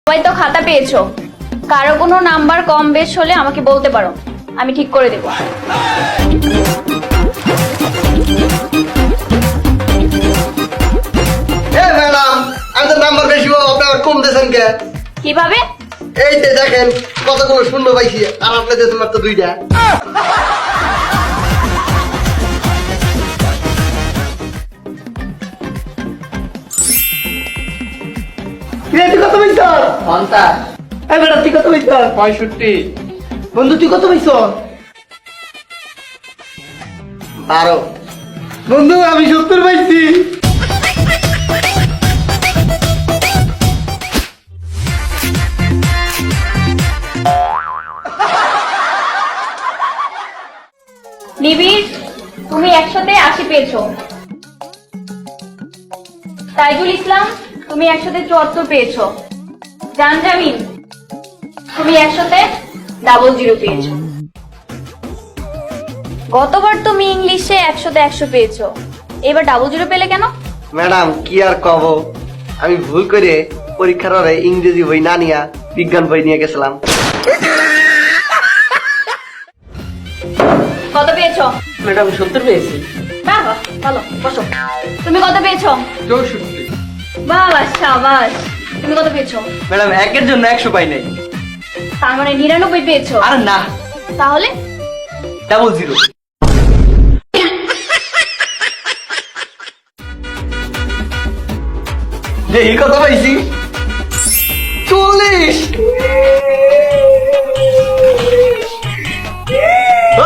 সবাই তো খাতা পেয়েছো, কারো কোনো নাম্বার কম বেশ হলে আমাকে বলতে পারো, আমি ঠিক করে দেবো। ম্যাডাম, আমি তো নাম্বার বেশি আপনি আবার কম দিয়েছেন কে? কিভাবে? এই যে দেখেন কতগুলো শূন্য পাইছি আর আপনি দিয়েছেন মাত্র 2টা। তুই কত পাইছ? ঘন্টা এই বেটা তুই কত পাইছ? 65। বন্ধু তুই কত পাইছ? 12। বন্ধু আমি 70 পাইছি। নিবিড়, তুমি 100-তে 80 পেয়েছো। তাইজুল ইসলাম, তুমি 100-তে 74 পেয়েছো। জানজামিন, তুমি 100-তে 00 পেয়েছো। গতবার তুমি ইংলিশে 100-তে 100 পেয়েছো, এবার 00 পেলে কেন? ম্যাডাম কি আর কব, আমি ভুল করে পরীক্ষার হলে ইংরেজি বই না নিয়া বিজ্ঞান বই নিয়ে গেছিলাম। কত পেয়েছো? ম্যাডাম 70 পেয়েছি। বাবা ভালো, বসো। তুমি কত পেয়েছো? 64। বাবা শাবাশ। তুমি কত পেয়েছো? ম্যাডাম একের জন্য 100 পাই নাই। তার মানে 99 পেয়েছো। আর না, তাহলে 00। এই কত পাইছি? 40।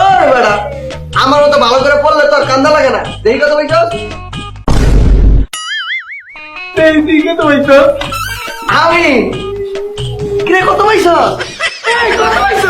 ওরে বেটা, আমারও তো ভালো করে পড়লে তো আর কান্দা লাগে না। দেখি কত পাইছ? তুই কত পাইছ? আমি কিরে কত পাইছ? কত পাইছ?